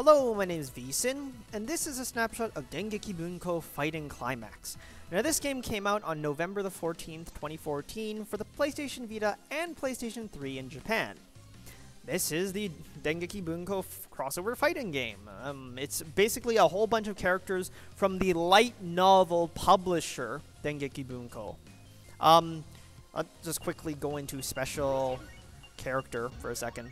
Hello, my name is Vsin, and this is a snapshot of Dengeki Bunko Fighting Climax. Now this game came out on November the 14th, 2014 for the PlayStation Vita and PlayStation 3 in Japan. This is the Dengeki Bunko crossover fighting game. It's basically a whole bunch of characters from the light novel publisher, Dengeki Bunko. I'll just quickly go into special character for a second.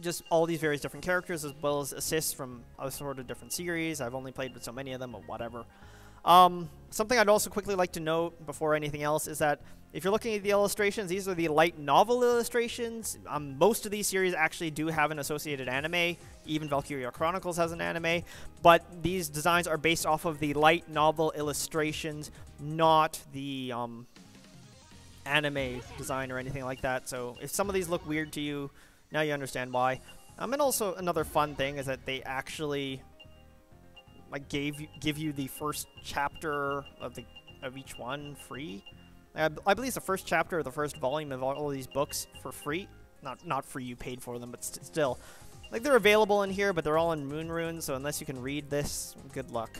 Just all these various different characters, as well as assists from a sort of different series. I've only played with so many of them, but whatever. Something I'd also quickly like to note before anything else is that if you're looking at the illustrations, these are the light novel illustrations. Most of these series actually do have an associated anime. Even Valkyria Chronicles has an anime. But these designs are based off of the light novel illustrations, not the anime design or anything like that. So if some of these look weird to you, now you understand why. And also another fun thing is that they actually like give you the first chapter of each one free. I believe it's the first chapter or the first volume of all of these books for free. Not free, you paid for them, but still. Like, they're available in here, but they're all in Moon Runes, so unless you can read this, good luck.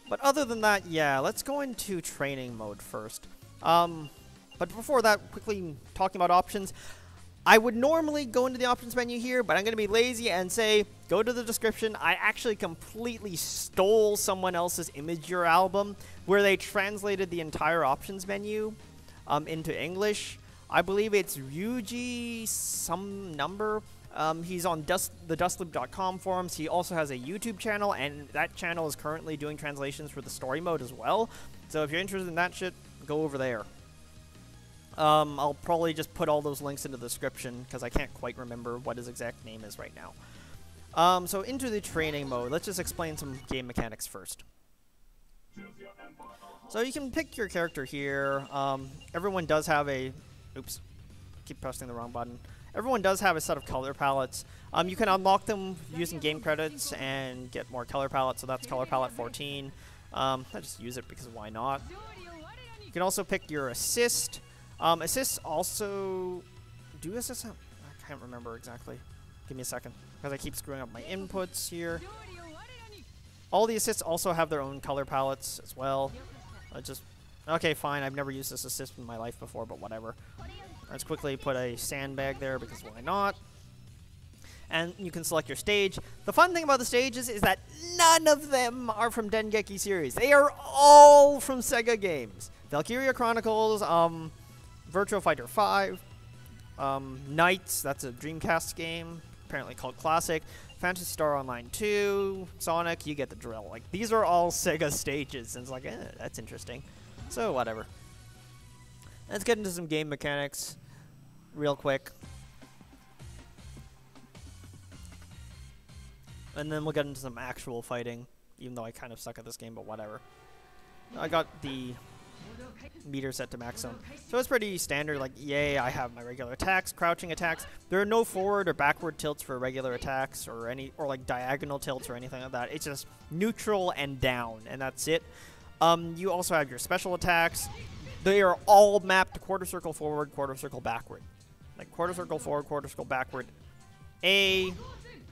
But other than that, yeah, let's go into training mode first. But before that, quickly talking about options, I would normally go into the options menu here, but I'm going to be lazy and say, go to the description. I actually completely stole someone else's Imagear album, where they translated the entire options menu into English. I believe it's Ryuji some number. He's on the dustloop.com forums. He also has a YouTube channel, and that channel is currently doing translations for the story mode as well. So if you're interested in that shit, go over there. I'll probably just put all those links into the description, because I can't quite remember what his exact name is right now. So into the training mode, let's just explain some game mechanics first. So you can pick your character here. Everyone does have a... Oops. Keep pressing the wrong button. Everyone does have a set of color palettes. You can unlock them using game credits and get more color palettes, so that's color palette 14. I just use it because why not? You can also pick your assist. Assists also... Do assists? I can't remember exactly. Give me a second, because I keep screwing up my inputs here. All the assists also have their own color palettes as well. Okay, fine. I've never used this assist in my life before, but whatever. Let's quickly put a sandbag there, because why not? And you can select your stage. The fun thing about the stages is that none of them are from Dengeki series. They are all from SEGA games. Valkyria Chronicles, Virtua Fighter 5, Knights, that's a Dreamcast game, apparently called Classic, Phantasy Star Online 2, Sonic, you get the drill. Like, these are all SEGA stages, and it's like, that's interesting. So, whatever. Let's get into some game mechanics real quick. And then we'll get into some actual fighting, even though I kind of suck at this game, but whatever. I got the meter set to maximum. So it's pretty standard, like, yay, I have my regular attacks, crouching attacks. There are no forward or backward tilts for regular attacks or like diagonal tilts or anything like that. It's just neutral and down, and that's it. You also have your special attacks. They are all mapped to quarter circle forward, quarter circle backward. Like quarter circle forward, quarter circle backward A,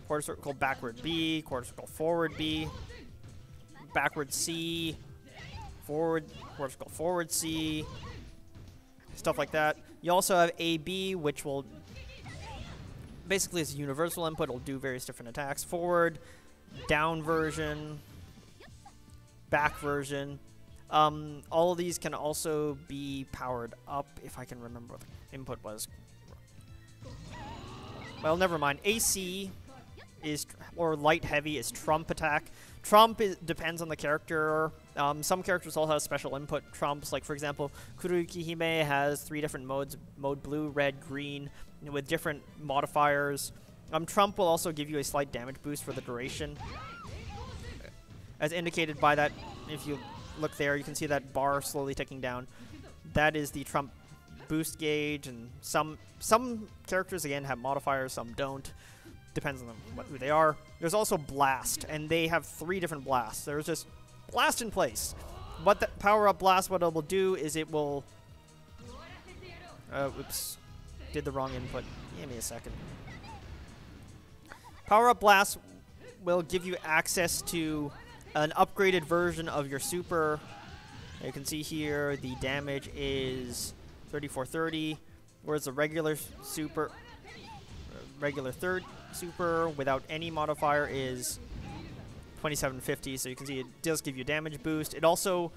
quarter circle backward B, quarter circle forward B, backward C, forward, quarter circle forward C, stuff like that. You also have AB, which will basically is a universal input. It'll do various different attacks. Forward, down version, back version. All of these can also be powered up, if I can remember what the input was. Well, never mind. AC is, or light heavy is trump attack. Trump depends on the character. Some characters all have special input trumps. Like, for example, Kuruki Hime has 3 different modes, mode blue, red, green, with different modifiers. Trump will also give you a slight damage boost for the duration. As indicated by that, if you look there, you can see that bar slowly ticking down. That is the trump boost gauge, and some characters, again, have modifiers, some don't. Depends on who they are. There's also Blast, and they have 3 different blasts. There's just Blast in place. What the power-up blast, what it will do is it will... oops. Did the wrong input. Give me a second. Power-up blast will give you access to an upgraded version of your super. You can see here the damage is 3430, whereas the regular super, regular third super without any modifier is 2750. So you can see it does give you a damage boost. It also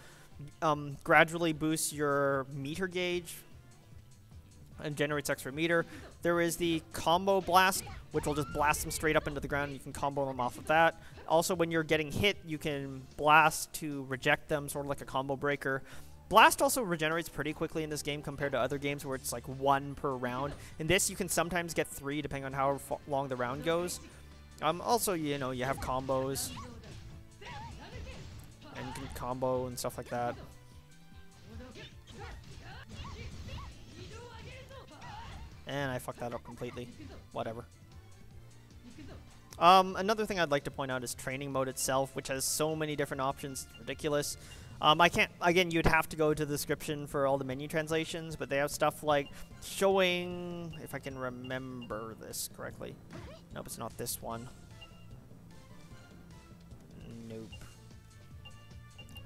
gradually boosts your meter gauge and generates extra meter. There is the combo blast, which will just blast them straight up into the ground. You can combo them off of that. Also, when you're getting hit, you can blast to reject them, sort of like a combo breaker. Blast also regenerates pretty quickly in this game compared to other games where it's like 1 per round. In this, you can sometimes get 3 depending on how long the round goes. Also, you know, you have combos. And you can combo and stuff like that. And I fucked that up completely. Whatever. Another thing I'd like to point out is training mode itself, which has so many different options. It's ridiculous. I can't, again, you'd have to go to the description for all the menu translations, but they have stuff like showing, if I can remember this correctly. Nope, it's not this one. Nope.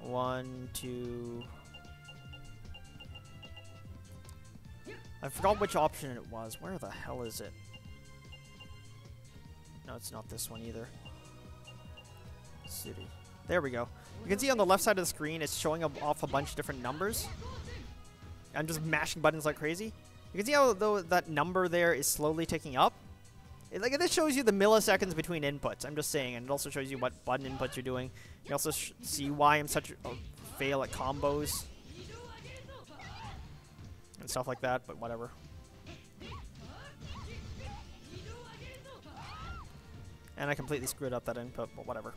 1, 2... I forgot which option it was. Where the hell is it? No, it's not this one either. City. There we go. You can see on the left side of the screen, it's showing off a bunch of different numbers. I'm just mashing buttons like crazy. You can see how though that number there is slowly ticking up. Like this shows you the milliseconds between inputs. I'm just saying, and it also shows you what button inputs you're doing. You can also see why I'm such a fail at combos and stuff like that, but whatever. And I completely screwed up that input, but whatever.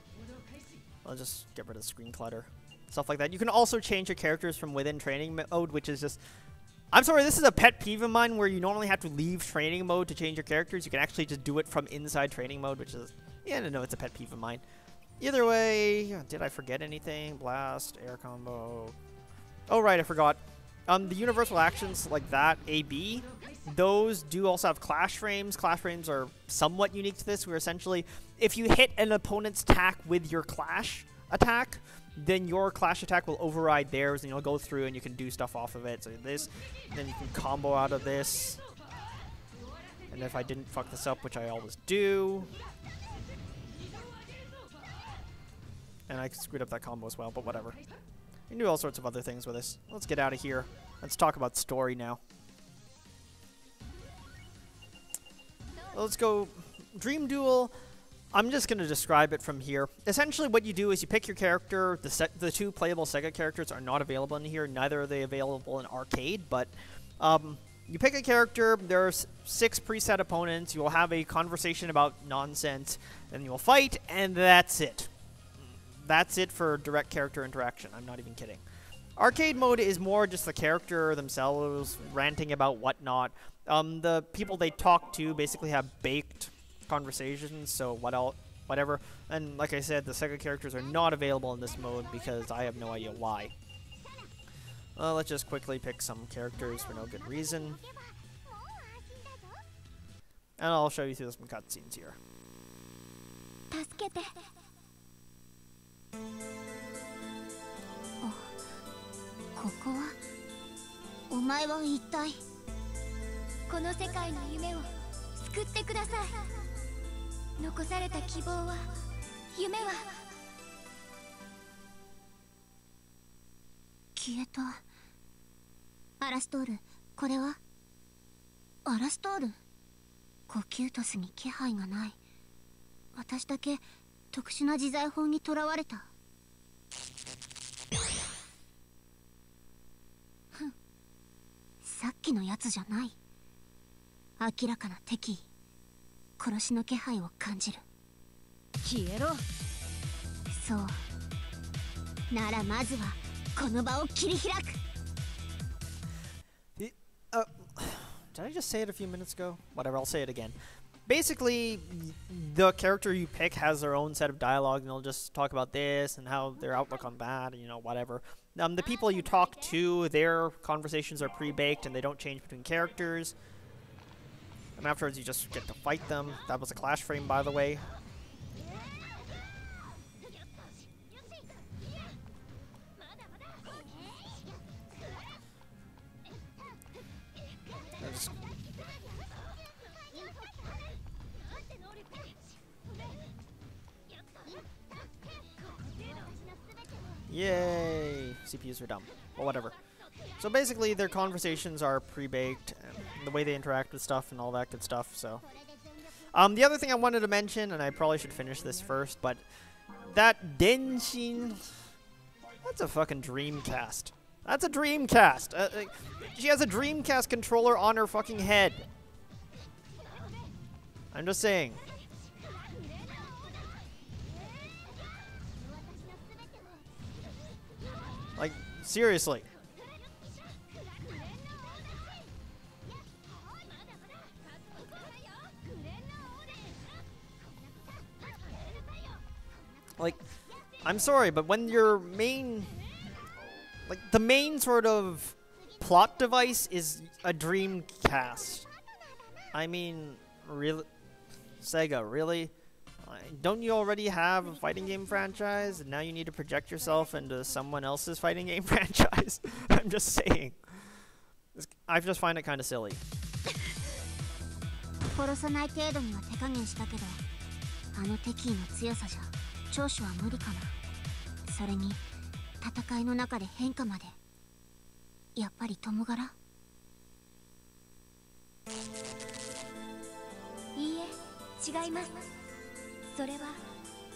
I'll just get rid of screen clutter. Stuff like that. You can also change your characters from within training mode, which is just... I'm sorry, this is a pet peeve of mine where you normally have to leave training mode to change your characters. You can actually just do it from inside training mode, which is... Yeah, no, it's a pet peeve of mine. Either way, did I forget anything? Blast, air combo... Oh, right, I forgot. The universal actions like that, AB, those do also have clash frames. Clash frames are somewhat unique to this, where essentially, if you hit an opponent's attack with your clash attack, then your clash attack will override theirs, and you'll go through and you can do stuff off of it. So this, then you can combo out of this. And if I didn't fuck this up, which I always do. And I screwed up that combo as well, but whatever. You can do all sorts of other things with this. Let's get out of here. Let's talk about story now. Let's go. Dream Duel. I'm just going to describe it from here. Essentially what you do is you pick your character. The 2 playable SEGA characters are not available in here. Neither are they available in arcade. But you pick a character. There's 6 preset opponents. You will have a conversation about nonsense. Then you will fight. And that's it. That's it for direct character interaction. I'm not even kidding. Arcade mode is more just the character themselves ranting about whatnot. The people they talk to basically have baked conversations, so whatever. And like I said, the SEGA characters are not available in this mode because I have no idea why. Let's just quickly pick some characters for no good reason. And I'll show you through some cutscenes here. ここはお前は一体この世界の夢を救ってください残された希望は夢は消えたアラストールこれはアラストールコキュートスに気配がない私だけ特殊な自在法にとらわれたさっきのやつじゃない明らかな敵意殺しの気配を感じる消えろそうならまずはこの場を切り開く Did I just say it a few minutes ago? Whatever, I'll say it again. Basically, the character you pick has their own set of dialogue, and they'll just talk about this and how their outlook on that, and, you know, whatever. The people you talk to, their conversations are pre-baked, and they don't change between characters. And afterwards, you just get to fight them. That was a clash frame, by the way. Yay! CPUs are dumb. Well, whatever. So basically, their conversations are pre-baked, and the way they interact with stuff and all that good stuff, so. The other thing I wanted to mention, and I probably should finish this first, but that Denshin, that's a fucking Dreamcast. That's a Dreamcast! She has a Dreamcast controller on her fucking head. I'm just saying. Like, seriously. Like, I'm sorry, but when your main... Like, the main sort of plot device is a Dreamcast. I mean, really? Sega, really? Don't you already have a fighting game franchise, and now you need to project yourself into someone else's fighting game franchise? I'm just saying. I just find it kind of silly. 殺さない程度には手加減したけど、あの敵意の強さじゃ長所は無理かな。それに戦いの中で変化まで。やっぱり友柄？いいえ、違います。それは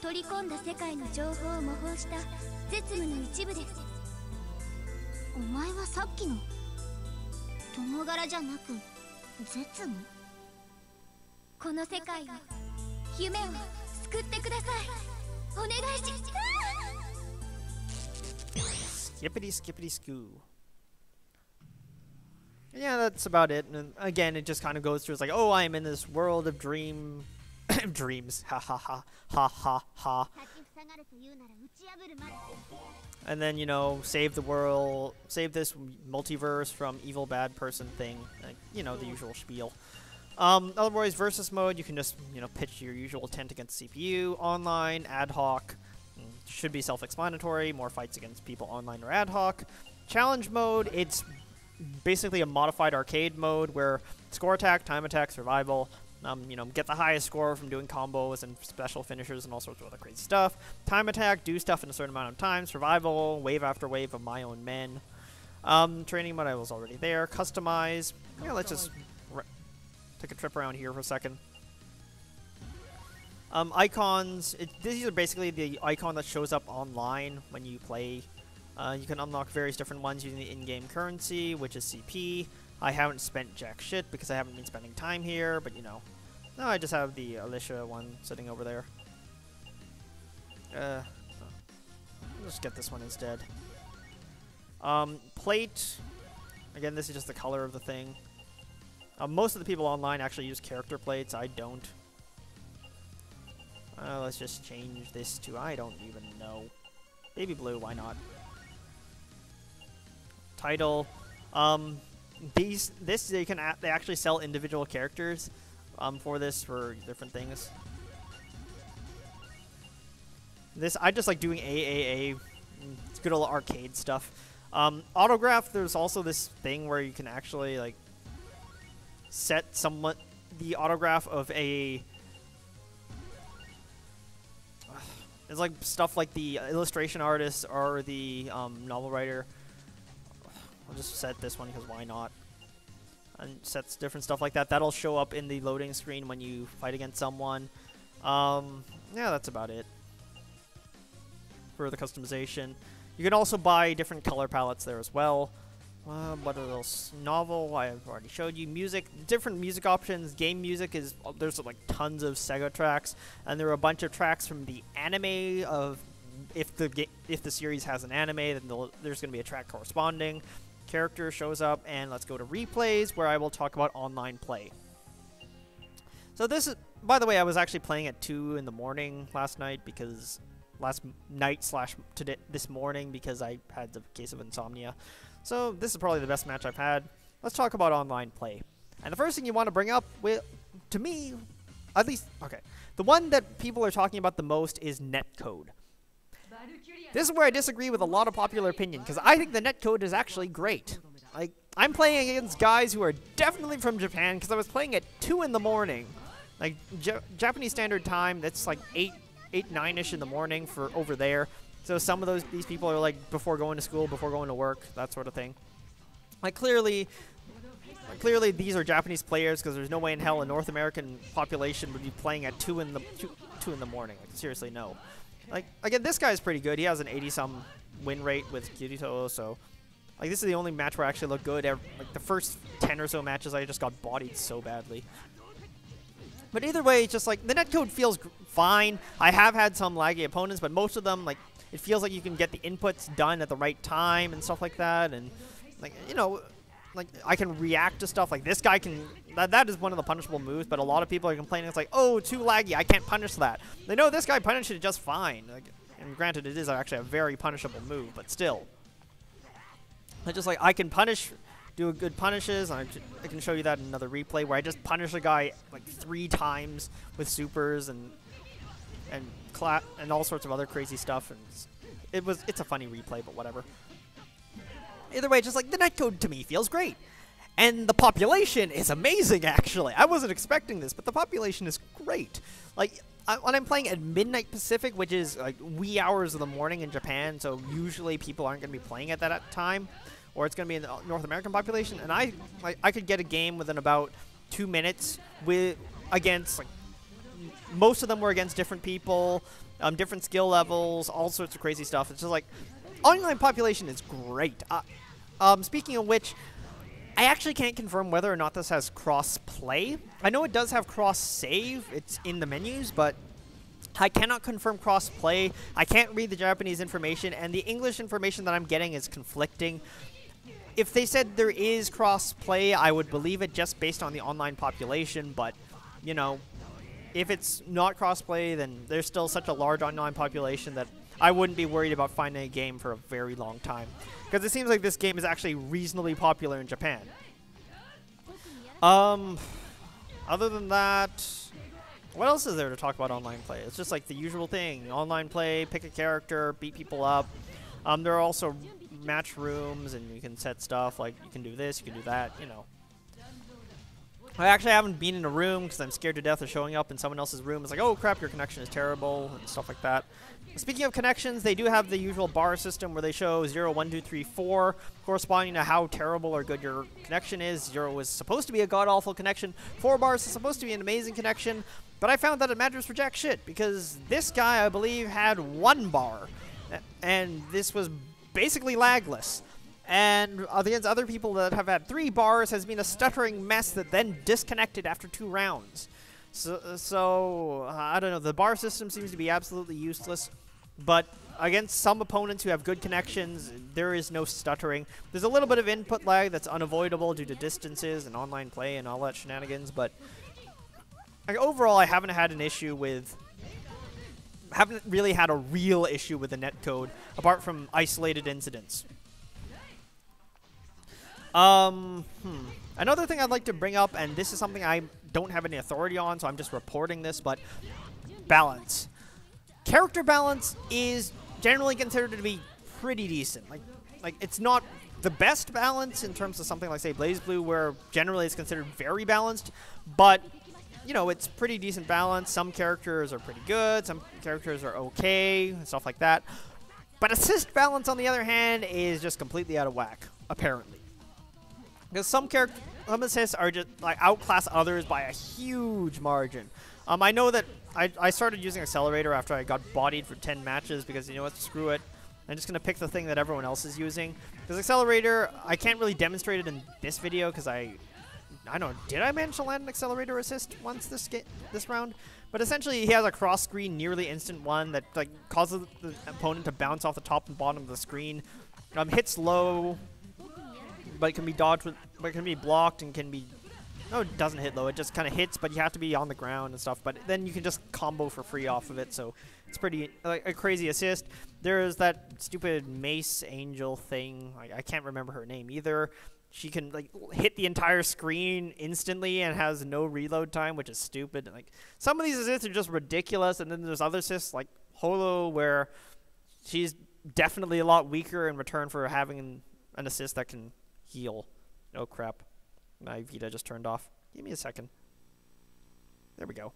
取り込んだ世界の情報を模倣した絶務の一部です。お前はさっきの友柄じゃなく絶務？この世界を、夢を救ってください。お願いし。Skippity skippity skoo. Yeah, that's about it. And again, it just kind of goes through. It's like, oh, I'm in this world of dreams. Ha ha ha ha ha ha. And then, you know, save the world, save this multiverse from evil bad person thing. Like, you know, the usual spiel. Otherwise, versus mode, you can just, you know, pitch your usual tent against CPU. Online, ad hoc. Should be self-explanatory. More fights against people online or ad hoc. Challenge mode, it's basically a modified arcade mode where score attack, time attack, survival. You know, get the highest score from doing combos and special finishers and all sorts of other crazy stuff. Time attack, do stuff in a certain amount of time. Survival, wave after wave of my own men. Training mode, I was already there. Customize. Yeah, let's just take a trip around here for a second. Icons, these are basically the icon that shows up online when you play. You can unlock various different ones using the in-game currency, which is CP. I haven't spent jack shit because I haven't been spending time here, but you know. No, I just have the Alicia one sitting over there. I'll just get this one instead. Plate. Again, this is just the color of the thing. Most of the people online actually use character plates. I don't. Let's just change this to, I don't even know. Baby blue, why not? Title. They actually sell individual characters for this for different things. This, I just like doing AAA. It's good old arcade stuff. Autograph, there's also this thing where you can actually like set the autograph of a... It's like stuff like the illustration artist or the novel writer. I'll just set this one because why not? And sets different stuff like that. That'll show up in the loading screen when you fight against someone. Yeah, that's about it for the customization. You can also buy different color palettes there as well. What are those? Novel, I've already showed you. Music, different music options. Game music is, there's like tons of SEGA tracks, and there are a bunch of tracks from the anime of, if the series has an anime, then there's going to be a track corresponding. Character shows up, and let's go to replays, where I will talk about online play. So this is, by the way, I was actually playing at 2 in the morning last night, because this morning, because I had the case of insomnia. So this is probably the best match I've had. Let's talk about online play. And the first thing you want to bring up, with, to me, at least, okay, the one that people are talking about the most is Netcode. This is where I disagree with a lot of popular opinion, because I think the netcode is actually great. Like, I'm playing against guys who are definitely from Japan, because I was playing at 2 in the morning. Like, Japanese Standard Time, that's like 8, 9-ish in the morning for over there. So some of these people are like before going to school, before going to work, that sort of thing. Like, clearly these are Japanese players, because there's no way in hell a North American population would be playing at 2 in the morning. Like, seriously, no. Like, again, this guy's pretty good. He has an 80-some win rate with Kirito, so... Like, this is the only match where I actually look good. Like, the first 10 or so matches, I just got bodied so badly. But either way, it's just, like, the netcode feels fine. I have had some laggy opponents, but most of them, like, it feels like you can get the inputs done at the right time and stuff like that. And, like, you know... Like, I can react to stuff. Like, this guy can... That is one of the punishable moves, but a lot of people are complaining. It's like, oh, too laggy. I can't punish that. They know this guy punished it just fine. Like, and granted, it is actually a very punishable move, but still. It's just like, I can do a good punishes. And I can show you that in another replay where I just punish a guy, like, 3 times with supers and all sorts of other crazy stuff. And it's a funny replay, but whatever. Either way, just like the netcode to me feels great. And the population is amazing, actually. I wasn't expecting this, but the population is great. Like, when I'm playing at midnight Pacific, which is like wee hours of the morning in Japan, so usually people aren't going to be playing at that time, or it's going to be in the North American population, and I could get a game within about 2 minutes against, like, most of them were against different people, different skill levels, all sorts of crazy stuff. It's just like, online population is great. Speaking of which, I actually can't confirm whether or not this has cross-play. I know it does have cross-save. It's in the menus, but I cannot confirm cross-play. I can't read the Japanese information, and the English information that I'm getting is conflicting. If they said there is cross-play, I would believe it just based on the online population, but, you know, if it's not cross-play, then there's still such a large online population that I wouldn't be worried about finding a game for a very long time. Because it seems like this game is actually reasonably popular in Japan. Other than that, what else is there to talk about online play? It's just like the usual thing. Online play, pick a character, beat people up. There are also match rooms, and you can set stuff like you can do this, you can do that, you know. I actually haven't been in a room because I'm scared to death of showing up in someone else's room. It's like, oh crap, your connection is terrible, and stuff like that. Speaking of connections, they do have the usual bar system where they show 0, 1, 2, 3, 4, corresponding to how terrible or good your connection is. 0 is supposed to be a god-awful connection. 4 bars is supposed to be an amazing connection. But I found that it matters for jack shit, because this guy, I believe, had 1 bar. And this was basically lagless. And against other people that have had 3 bars has been a stuttering mess that then disconnected after 2 rounds. So I don't know, the bar system seems to be absolutely useless, but against some opponents who have good connections, there is no stuttering. There's a little bit of input lag that's unavoidable due to distances and online play and all that shenanigans, but like, overall I haven't really had a real issue with the netcode, apart from isolated incidents. Another thing I'd like to bring up, and this is something I don't have any authority on, so I'm just reporting this, but balance. Character balance is generally considered to be pretty decent. Like it's not the best balance in terms of something like, say, BlazBlue, where generally it's considered very balanced, but, you know, it's pretty decent balance. Some characters are pretty good, some characters are okay, and stuff like that. But assist balance, on the other hand, is just completely out of whack, apparently. Because some assists are just like outclass others by a huge margin. I know that I started using Accelerator after I got bodied for 10 matches because, you know what, screw it. I'm just going to pick the thing that everyone else is using. Because Accelerator, I can't really demonstrate it in this video because I don't know, did I manage to land an Accelerator assist once this round? But essentially, he has a cross-screen nearly instant one that like causes the opponent to bounce off the top and bottom of the screen. Hits low, but it can be dodged, but it can be blocked and can be... No, it doesn't hit low. It just kind of hits, but you have to be on the ground and stuff. But then you can just combo for free off of it, so it's pretty like a crazy assist. There is that stupid Mace Angel thing. I can't remember her name either. she can like hit the entire screen instantly and has no reload time, which is stupid. Like some of these assists are just ridiculous, and then there's other assists like Holo where she's definitely a lot weaker in return for having an assist that can heal. Oh crap, my Vita just turned off. Give me a second. There we go.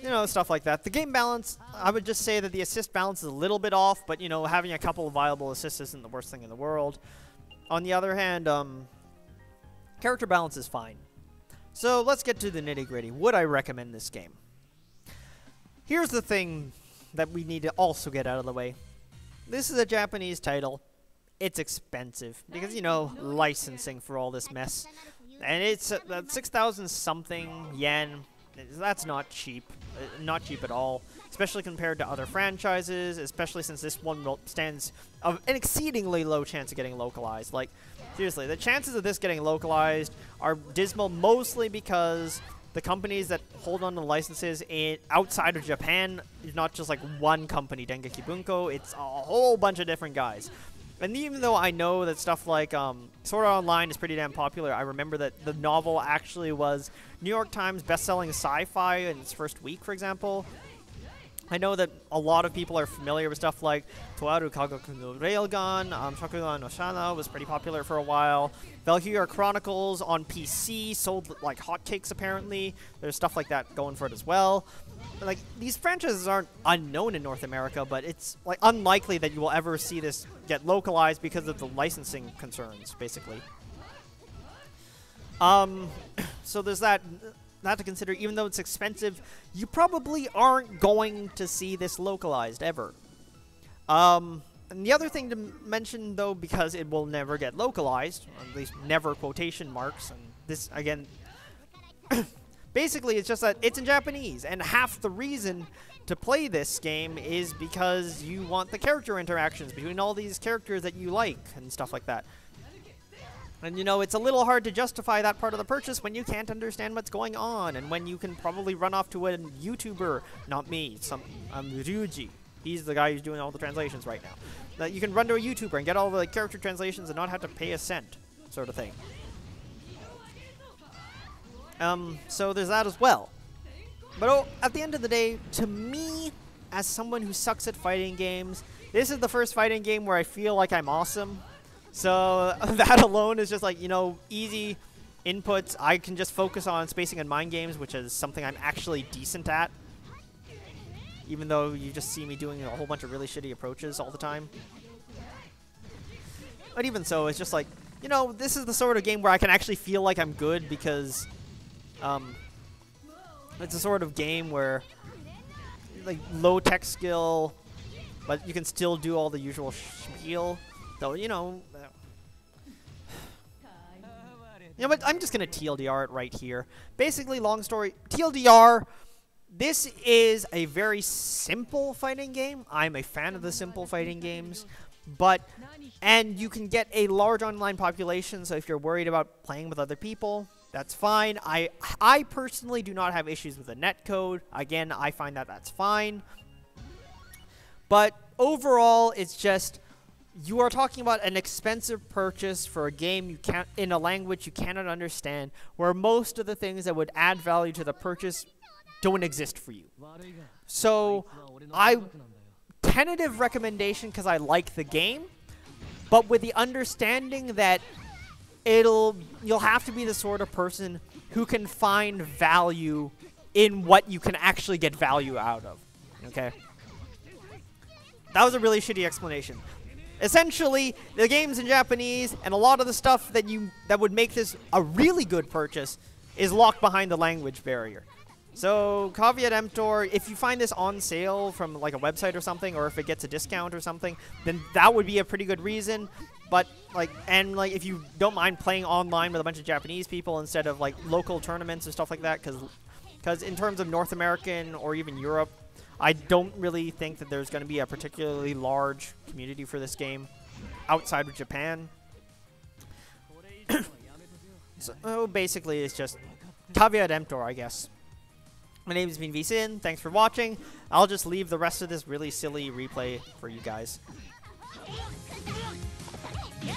You know, stuff like that. The game balance, I would just say that the assist balance is a little bit off, but, you know, having a couple of viable assists isn't the worst thing in the world. On the other hand, character balance is fine. So let's get to the nitty-gritty. Would I recommend this game? Here's the thing that we need to also get out of the way. This is a Japanese title. It's expensive because, you know, licensing for all this mess. And it's 6,000 something yen. That's not cheap. Not cheap at all. Especially compared to other franchises. Especially since this one stands of an exceedingly low chance of getting localized. Like, seriously, the chances of this getting localized are dismal mostly because the companies that hold on to licenses outside of Japan is not just like one company, Dengeki Bunko. It's a whole bunch of different guys. And even though I know that stuff like Sword Art Online is pretty damn popular, I remember that the novel actually was New York Times best-selling sci-fi in its first week, for example. I know that a lot of people are familiar with stuff like Toaru Kagaku no Railgun, Shakugan no Shana was pretty popular for a while. Valkyria Chronicles on PC sold like hotcakes apparently. There's stuff like that going for it as well. Like, these franchises aren't unknown in North America, but it's like unlikely that you will ever see this get localized because of the licensing concerns, basically. So there's that to consider. Even though it's expensive, you probably aren't going to see this localized ever. And the other thing to mention, though, because it will never get localized, or at least never quotation marks, and this, again, basically it's just that it's in Japanese, and half the reason to play this game is because you want the character interactions between all these characters that you like, and stuff like that. And, you know, it's a little hard to justify that part of the purchase when you can't understand what's going on, and when you can probably run off to a YouTuber, not me, Ryuji. He's the guy who's doing all the translations right now. That you can run to a YouTuber and get all the character translations and not have to pay a cent, sort of thing. So there's that as well. But at the end of the day, to me, as someone who sucks at fighting games, this is the first fighting game where I feel like I'm awesome. So that alone is just like, you know, easy inputs. I can just focus on spacing and mind games, which is something I'm actually decent at. Even though you just see me doing a whole bunch of really shitty approaches all the time. But even so, it's just like, you know, this is the sort of game where I can actually feel like I'm good because it's a sort of game where, like, low tech skill, but you can still do all the usual spiel. So, you know, but I'm just going to TLDR it right here. Basically, long story, TLDR, this is a very simple fighting game. I'm a fan of the simple fighting games, and you can get a large online population, so if you're worried about playing with other people, that's fine. I personally do not have issues with the netcode. Again, I find that that's fine. But overall, it's just, you are talking about an expensive purchase for a game you can't, in a language you cannot understand, where most of the things that would add value to the purchase don't exist for you. So, tentative recommendation because I like the game, but with the understanding that you'll have to be the sort of person who can find value in what you can actually get value out of. Okay? That was a really shitty explanation. Essentially, the game's in Japanese, and a lot of the stuff that would make this a really good purchase is locked behind the language barrier. So, caveat emptor, if you find this on sale from like a website or something, or if it gets a discount or something, then that would be a pretty good reason. But, if you don't mind playing online with a bunch of Japanese people instead of, like, local tournaments and stuff like that, because in terms of North American or even Europe, I don't really think that there's going to be a particularly large community for this game outside of Japan. So, basically, it's just caveat emptor, I guess. My name has been VSin. Thanks for watching. I'll just leave the rest of this really silly replay for you guys. Yeah.